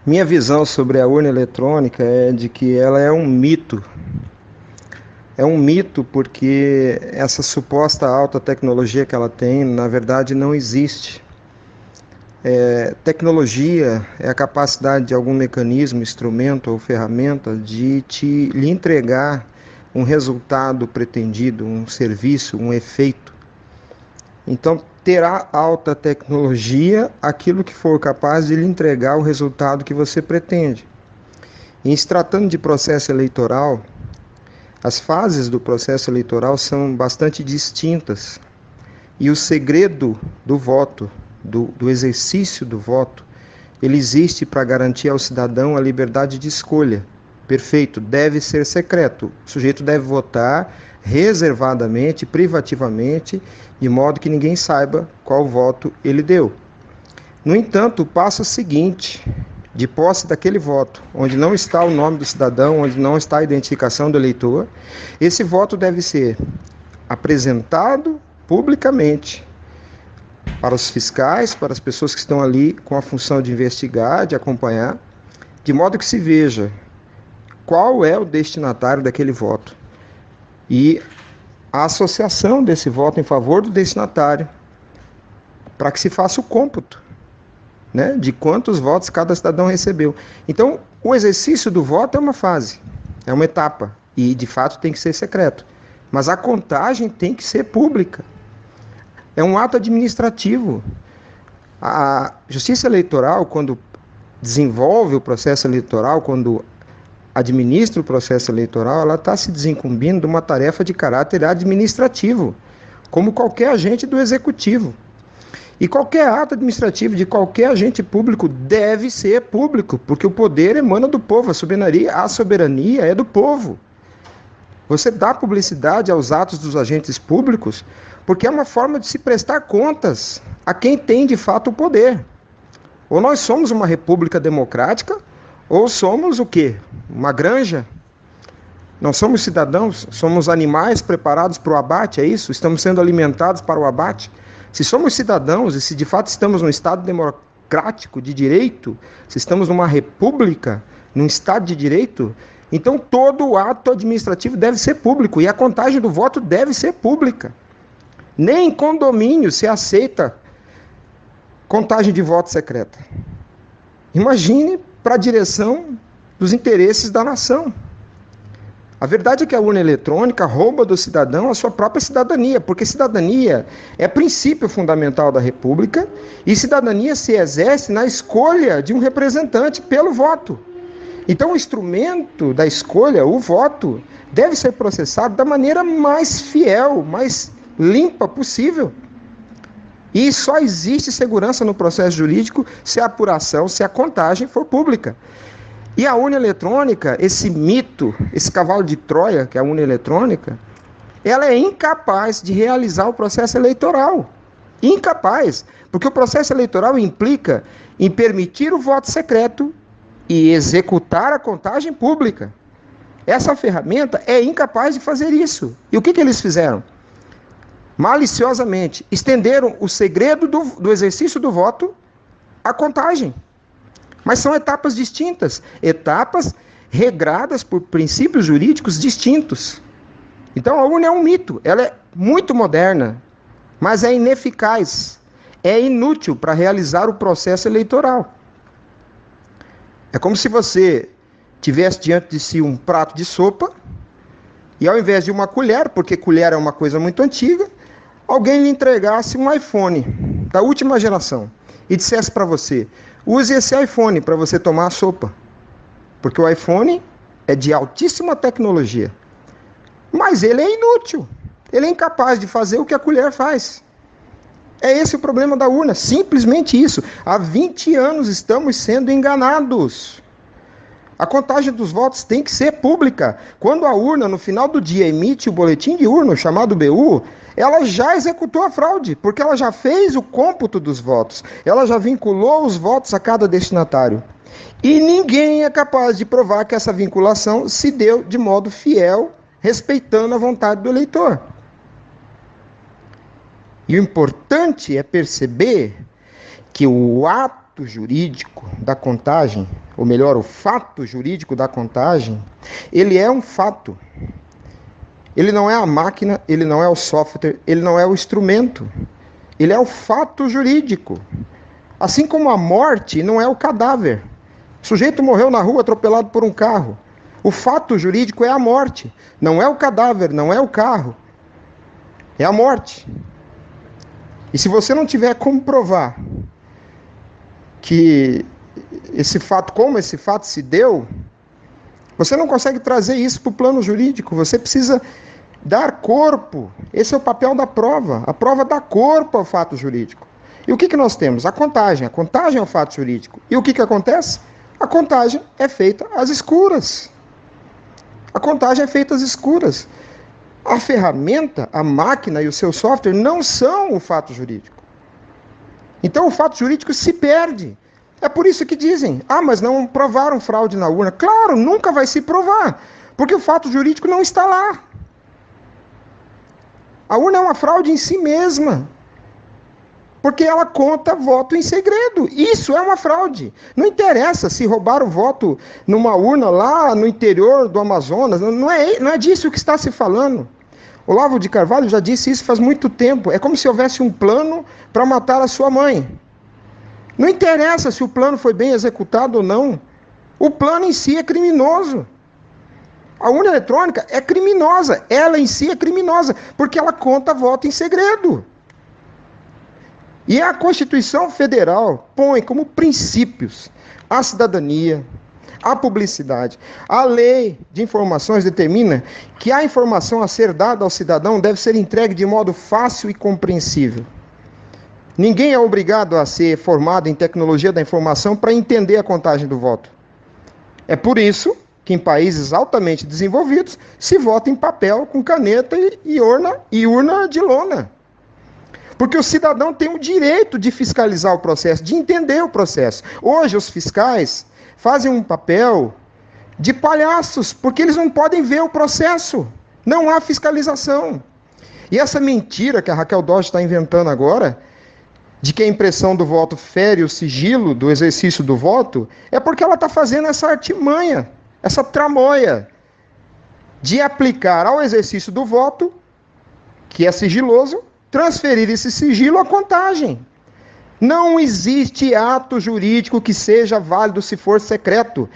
Minha visão sobre a urna eletrônica é de que ela é um mito. É um mito porque essa suposta alta tecnologia que ela tem, na verdade, não existe. Tecnologia é a capacidade de algum mecanismo, instrumento ou ferramenta de lhe entregar um resultado pretendido, um serviço, um efeito. Então, terá alta tecnologia aquilo que for capaz de lhe entregar o resultado que você pretende. Em se tratando de processo eleitoral, as fases do processo eleitoral são bastante distintas e o segredo do voto, do exercício do voto, ele existe para garantir ao cidadão a liberdade de escolha. Perfeito, deve ser secreto. O sujeito deve votar reservadamente, privativamente, de modo que ninguém saiba qual voto ele deu. No entanto, o passo seguinte, de posse daquele voto, onde não está o nome do cidadão, onde não está a identificação do eleitor, esse voto deve ser apresentado publicamente para os fiscais, para as pessoas que estão ali com a função de investigar, de acompanhar, de modo que se veja qual é o destinatário daquele voto e a associação desse voto em favor do destinatário, para que se faça o cômputo, né, de quantos votos cada cidadão recebeu. Então, o exercício do voto é uma fase, é uma etapa, e de fato tem que ser secreto. Mas a contagem tem que ser pública. É um ato administrativo. A Justiça Eleitoral, quando desenvolve o processo eleitoral, quando administra o processo eleitoral, ela está se desincumbindo de uma tarefa de caráter administrativo, como qualquer agente do executivo. E qualquer ato administrativo de qualquer agente público deve ser público, porque o poder emana do povo, a soberania é do povo. Você dá publicidade aos atos dos agentes públicos porque é uma forma de se prestar contas a quem tem de fato o poder. Ou nós somos uma república democrática, ou somos o quê? Uma granja? Não somos cidadãos, somos animais preparados para o abate, é isso? Estamos sendo alimentados para o abate? Se somos cidadãos e se de fato estamos num Estado democrático de direito, se estamos numa república, num Estado de direito, então todo o ato administrativo deve ser público e a contagem do voto deve ser pública. Nem em condomínio se aceita contagem de voto secreta. Imagine para a direção dos interesses da nação. A verdade é que a urna eletrônica rouba do cidadão a sua própria cidadania, porque cidadania é princípio fundamental da República e cidadania se exerce na escolha de um representante pelo voto. Então, o instrumento da escolha, o voto, deve ser processado da maneira mais fiel, mais limpa possível. E só existe segurança no processo jurídico se a apuração, se a contagem for pública. E a urna eletrônica, esse mito, esse cavalo de Troia, que é a urna eletrônica, ela é incapaz de realizar o processo eleitoral. Incapaz, porque o processo eleitoral implica em permitir o voto secreto e executar a contagem pública. Essa ferramenta é incapaz de fazer isso. E o que eles fizeram? Maliciosamente, estenderam o segredo do exercício do voto à contagem. Mas são etapas distintas, etapas regradas por princípios jurídicos distintos. Então a urna é um mito, ela é muito moderna, mas é ineficaz, é inútil para realizar o processo eleitoral. É como se você tivesse diante de si um prato de sopa e ao invés de uma colher, porque colher é uma coisa muito antiga, alguém lhe entregasse um iPhone da última geração e dissesse para você: use esse iPhone para você tomar a sopa, porque o iPhone é de altíssima tecnologia, mas ele é inútil, ele é incapaz de fazer o que a colher faz. É esse o problema da urna, simplesmente isso. Há 20 anos estamos sendo enganados. A contagem dos votos tem que ser pública. Quando a urna, no final do dia, emite o boletim de urna, chamado BU, ela já executou a fraude, porque ela já fez o cômputo dos votos. Ela já vinculou os votos a cada destinatário. E ninguém é capaz de provar que essa vinculação se deu de modo fiel, respeitando a vontade do eleitor. E o importante é perceber que o ato jurídico da contagem, ou melhor, o fato jurídico da contagem, ele é um fato. Ele não é a máquina, ele não é o software, ele não é o instrumento. Ele é o fato jurídico. Assim como a morte não é o cadáver. O sujeito morreu na rua atropelado por um carro. O fato jurídico é a morte. Não é o cadáver, não é o carro. É a morte. E se você não tiver como provar que como esse fato se deu, você não consegue trazer isso para o plano jurídico. Você precisa dar corpo. Esse é o papel da prova. A prova dá corpo ao fato jurídico. E o que nós temos? A contagem. A contagem é o fato jurídico. E o que acontece? A contagem é feita às escuras. A contagem é feita às escuras. A ferramenta, a máquina e o seu software não são o fato jurídico. Então o fato jurídico se perde. É por isso que dizem, mas não provaram fraude na urna. Claro, nunca vai se provar, porque o fato jurídico não está lá. A urna é uma fraude em si mesma, porque ela conta voto em segredo. Isso é uma fraude. Não interessa se roubaram o voto numa urna lá no interior do Amazonas, não é disso que está se falando. Olavo de Carvalho já disse isso faz muito tempo. É como se houvesse um plano para matar a sua mãe. Não interessa se o plano foi bem executado ou não. O plano em si é criminoso. A urna eletrônica é criminosa. Ela em si é criminosa, porque ela conta voto em segredo. E a Constituição Federal põe como princípios a cidadania, a publicidade. A lei de informações determina que a informação a ser dada ao cidadão deve ser entregue de modo fácil e compreensível. Ninguém é obrigado a ser formado em tecnologia da informação para entender a contagem do voto. É por isso que em países altamente desenvolvidos se vota em papel, com caneta e urna de lona. Porque o cidadão tem o direito de fiscalizar o processo, de entender o processo. Hoje os fiscais fazem um papel de palhaços, porque eles não podem ver o processo. Não há fiscalização. E essa mentira que a Raquel Dodge está inventando agora, de que a impressão do voto fere o sigilo do exercício do voto, é porque ela está fazendo essa artimanha, essa tramóia, de aplicar ao exercício do voto, que é sigiloso, transferir esse sigilo à contagem. Não existe ato jurídico que seja válido se for secreto.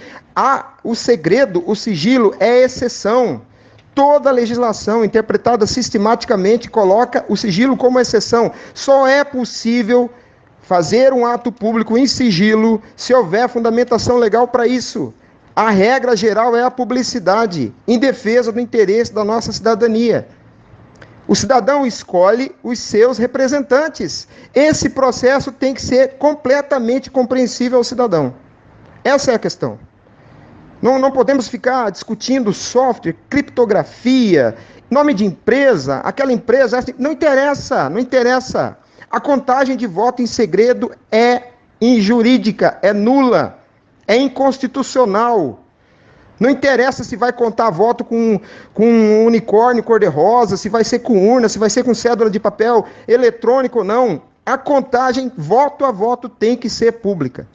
O segredo, o sigilo, é exceção. Toda legislação interpretada sistematicamente coloca o sigilo como exceção. Só é possível fazer um ato público em sigilo se houver fundamentação legal para isso. A regra geral é a publicidade, em defesa do interesse da nossa cidadania. O cidadão escolhe os seus representantes. Esse processo tem que ser completamente compreensível ao cidadão. Essa é a questão. Não podemos ficar discutindo software, criptografia, nome de empresa, aquela empresa. Não interessa. A contagem de voto em segredo é injurídica, é nula, é inconstitucional. Não interessa se vai contar voto com um unicórnio cor-de-rosa, se vai ser com urna, se vai ser com cédula de papel eletrônico ou não. A contagem, voto a voto, tem que ser pública.